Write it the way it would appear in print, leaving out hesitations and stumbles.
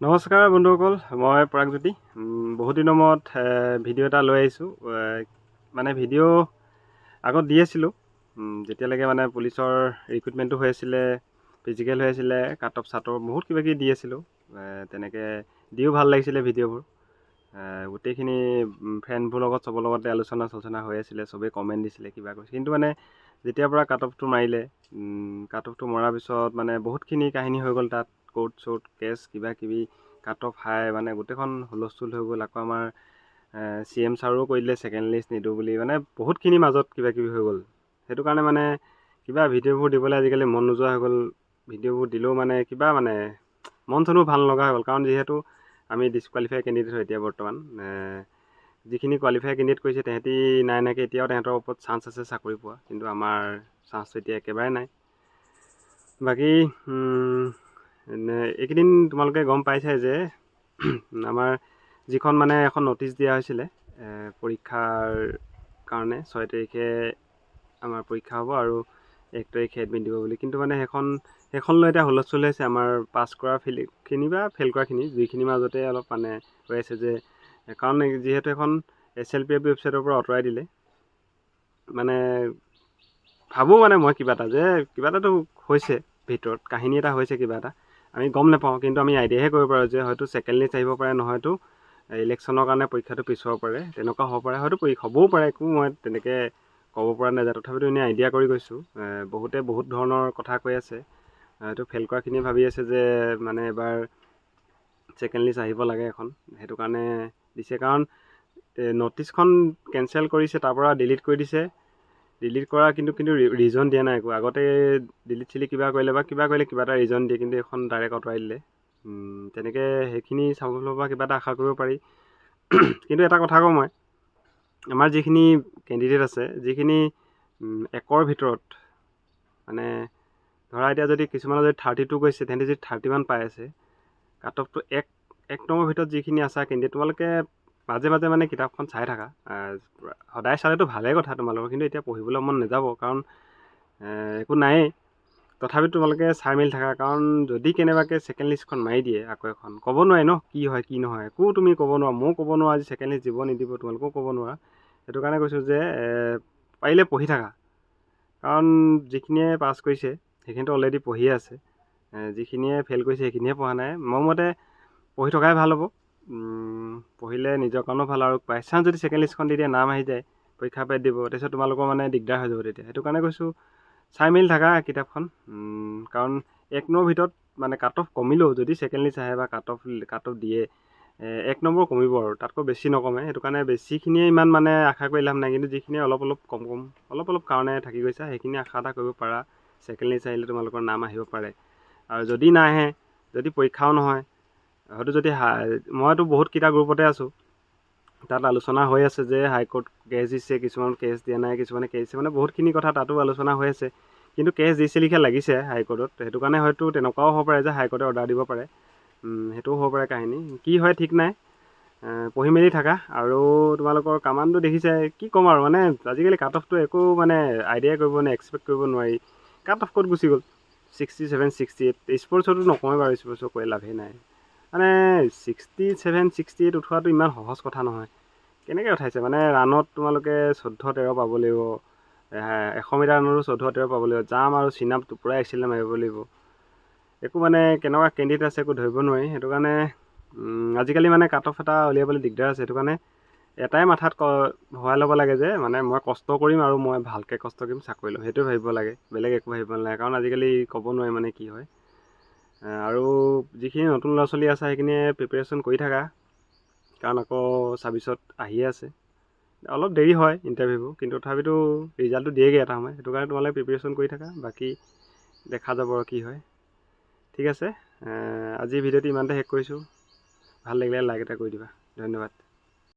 নমস্কাৰ বন্ধুসকল, মই পৰাগজ্যোতি। বহুত দিনৰ মূৰত ভিডিঅ' এটা লৈ আহিছোঁ। মানে ভিডিঅ' আগত দি আছিলোঁ, যেতিয়ালৈকে মানে পুলিচৰ ৰিক্ৰুইটমেণ্টটো হৈ আছিলে, ফিজিকেল হৈ আছিলে, কাট অফ চাট অফ বহুত কিবা কিবি দি আছিলোঁ। তেনেকৈ দিও ভাল লাগিছিলে ভিডিঅ'বোৰ। গোটেইখিনি ফ্ৰেণ্ডবোৰৰ লগত চবৰ লগতে আলোচনা হৈ আছিলে, চবেই কমেণ্ট দিছিলে, কিবা কৰিছিলে। কিন্তু মানে যেতিয়াৰ পৰা কাট অফটো মাৰিলে, কাট অফটো মৰাৰ পিছত মানে বহুতখিনি কাহিনী হৈ গ'ল তাত। কোৰ্ট কেছ কিবা কিবি, কাট অফ হাই, মানে গোটেইখন হুলস্থুল হৈ গ'ল। আকৌ আমাৰ CM ছাৰো কৈ দিলে ছেকেণ্ড লিষ্ট নিদিওঁ বুলি। মানে বহুতখিনি মাজত কিবা কিবি হৈ গ'ল। সেইটো কাৰণে মানে কিবা ভিডিঅ'বোৰ দিবলৈ আজিকালি মন নোযোৱা হৈ গ'ল। ভিডিঅ'বোৰ দিলেও মানে কিবা মানে মন চনো ভাল লগা হৈ গ'ল। কাৰণ যিহেতু আমি ডিছকুৱালিফাই কেণ্ডিডেট হয় এতিয়া বৰ্তমান। যিখিনি কোৱালিফাই কেণ্ডিডেট কৰিছে তেহেঁতি নাইকৈ এতিয়াও তেহেঁতৰ ওপৰত চান্স আছে চাকৰি পোৱা, কিন্তু আমাৰ চান্সটো এতিয়া একেবাৰে নাই। বাকী এইকেইদিন তোমালোকে গম পাইছে যে আমাৰ যিখন মানে এখন ন'টিচ দিয়া হৈছিলে পৰীক্ষাৰ কাৰণে, 6 তাৰিখে আমাৰ পৰীক্ষা হ'ব আৰু 1 তাৰিখে এডমিট দিব বুলি। কিন্তু মানে সেইখন লৈ এতিয়া হুলস্থুল হৈছে। আমাৰ পাছ কৰা খিনি বা ফেইল কৰাখিনি দুইখিনিৰ মাজতে অলপ মানে হৈ আছে যে, কাৰণ যিহেতু এখন SLPF ৱেবছাইটৰ পৰা আঁতৰাই দিলে। মানে ভাবোঁ মানে মই কিবা এটাতো হৈছে ভিতৰত, কাহিনী এটা হৈছে, কিবা এটা আমি গম নাপাওঁ, কিন্তু আমি আইডিয়াহে কৰিব পাৰোঁ যে হয়তো ছেকেণ্ড লিষ্ট আহিব পাৰে, নহয়তো ইলেকশ্যনৰ কাৰণে পৰীক্ষাটো পিছুৱাব পাৰে, তেনেকুৱা হ'ব পাৰে, হয়তো হ'বও পাৰে। একো মই তেনেকৈ ক'ব পৰা নাযায়, তথাপিতো এনেই আইডিয়া কৰি গৈছোঁ। বহুতে বহুত ধৰণৰ কথা কৈ আছে। হয়তো ফেইল কৰাখিনি ভাবি আছে যে মানে এবাৰ ছেকেণ্ড লিষ্ট আহিব লাগে এখন, সেইটো কাৰণে দিছে। কাৰণ ন'টিচখন কেঞ্চেল কৰিছে, তাৰপৰা ডিলিট কৰি দিছে। ডিলিট কৰা কিন্তু ৰিজন দিয়া নাই একো। আগতে ডিলিট চিলিট কিবা কৰিলে কিবা এটা ৰিজন দিয়ে, কিন্তু এখন ডাইৰেক্ট আঁতৰাই দিলে। তেনেকৈ সেইখিনি চাবলৈ পৰা কিবা এটা আশা কৰিব পাৰি। কিন্তু এটা কথা কওঁ মই, আমাৰ যিখিনি কেণ্ডিডেট আছে, যিখিনি 1ৰ ভিতৰত মানে ধৰা এতিয়া যদি কিছুমানৰ যদি 32 গৈছে, তেহেঁতি যদি 31 পাই আছে, কাট অফটো 1 নম্বৰ ভিতৰত যিখিনি আছা কেণ্ডিডেট, তোমালোকে মাজে মাজে মানে কিতাপখন চাই থাকা। সদায় চালেতো ভালেই কথা তোমালোকৰ, কিন্তু এতিয়া পঢ়িবলৈ মন নাযাব, কাৰণ একো নায়েই। তথাপিতো তোমালোকে চাই মেলি থাকা, কাৰণ যদি কেনেবাকৈ ছেকেণ্ড লিষ্টখন মাৰি দিয়ে আকৌ এখন, ক'ব নোৱাৰি ন কি হয় কি নহয়, একো তুমি ক'ব নোৱাৰা, ময়ো ক'ব নোৱাৰা আজি ছেকেণ্ড লিষ্ট দিব নিদিব, তোমালোকেও ক'ব নোৱাৰা। সেইটো কাৰণে কৈছোঁ যে পাৰিলে পঢ়ি থাকা, কাৰণ যিখিনিয়ে পাছ কৰিছে সেইখিনিতো অলৰেডি পঢ়িয়ে আছে। যিখিনিয়ে ফেইল কৰিছে সেইখিনিয়ে পঢ়া নাই। মোৰ মতে পঢ়ি থকাই ভাল হ'ব। পঢ়িলে নিজৰ কাৰণেও ভাল, আৰু বাই চান্স যদি ছেকেণ্ড লিষ্টখন দি দিয়ে, নাম আহি যায়, পৰীক্ষা পেট দিব, তাৰপিছত তোমালোকৰ মানে দিগদাৰ হৈ যাব তেতিয়া। সেইটো কাৰণে কৈছোঁ চাই মেলি থাকা কিতাপখন। কাৰণ 1 নম্বৰ ভিতৰত মানে কাট অফ কমিলেও যদি ছেকেণ্ড লিষ্ট আহে বা কাট অফ দিয়ে, 1 নম্বৰ কমিব আৰু তাতকৈ বেছি নকমে। সেইটো কাৰণে বেছিখিনিয়ে ইমান মানে আশা কৰি লাভ নাই, কিন্তু যিখিনিয়ে অলপ কাৰণে থাকি গৈছে, সেইখিনি আশা এটা কৰিব পাৰা। ছেকেণ্ড লিষ্ট আহিলে তোমালোকৰ নাম আহিব পাৰে। আৰু যদি নাহে, যদি পৰীক্ষাও নহয়, হয়তো যদি মইতো বহুতকেইটা গ্ৰুপতে আছোঁ, তাত আলোচনা হৈ আছে যে হাইকোৰ্ট কেছ দিছে, কিছুমান কেছ দিয়া নাই, কিছুমানে কেছ দিছে, মানে বহুতখিনি কথা তাতো আলোচনা হৈ আছে। কিন্তু কেছ দিছে লিখা লাগিছে হাইকোৰ্টত, সেইটো কাৰণে হয়তো তেনেকুৱাও হ'ব পাৰে যে হাইকোৰ্টে অৰ্ডাৰ দিব পাৰে। সেইটোও হ'ব পাৰে কাহিনী, কি হয় ঠিক নাই। পঢ়ি মেলি থাকা। আৰু তোমালোকৰ কামাণ্ডো দেখিছে, কি ক'ম আৰু, মানে আজিকালি কাট অফটো একো মানে আইডিয়াই কৰিব নোৱাৰি, এক্সপেক্ট কৰিব নোৱাৰি। কাট অফ ক'ত গুচি গ'ল, 67, 68। স্পৰ্টছতো নকওঁৱেই বাৰু, স্পৰ্টছৰ কৈ লাভেই নাই। মানে 67, 68 উঠোৱাটো ইমান সহজ কথা নহয়। কেনেকৈ উঠাইছে মানে, ৰাণত তোমালোকে 14-13 পাব লাগিব, 100 মিটাৰ ৰাণতো 14-13 পাব লাগিব, জাম্প আৰু চিন আপ পূৰা এক্সিলেণ্ট মাৰিব লাগিব। একো মানে কেনেকুৱা কেণ্ডিডেট আছে একো ধৰিব নোৱাৰি। সেইটো কাৰণে আজিকালি মানে কাট অফ এটা উলিয়াবলৈ দিগদাৰ আছে। সেইটো কাৰণে এটাই মাথাত ভৰাই ল'ব লাগে যে মানে মই কষ্ট কৰিম আৰু মই ভালকৈ কষ্ট কৰিম, চাকৰি ল'ম, সেইটোৱে ভাবিব লাগে, বেলেগ একো ভাবিব নালাগে। কাৰণ আজিকালি ক'ব নোৱাৰি মানে কি হয়। আৰু যিখিনি নতুন ল'ৰা ছোৱালী আছে সেইখিনিয়ে প্ৰিপেৰেশ্যন কৰি থাকা, কাৰণ আকৌ 26ত আহিয়ে আছে। অলপ দেৰি হয় ইণ্টাৰভিউবোৰ, কিন্তু তথাপিতো ৰিজাল্টটো দিয়েগৈ এটা সময়। সেইটো কাৰণে তোমালোকে প্ৰিপেৰেশ্যন কৰি থাকা, বাকী দেখা যাব আৰু কি হয়। ঠিক আছে, আজি ভিডিঅ'টো ইমানতে শেষ কৰিছোঁ। ভাল লাগিলে লাইক এটা কৰি দিবা। ধন্যবাদ।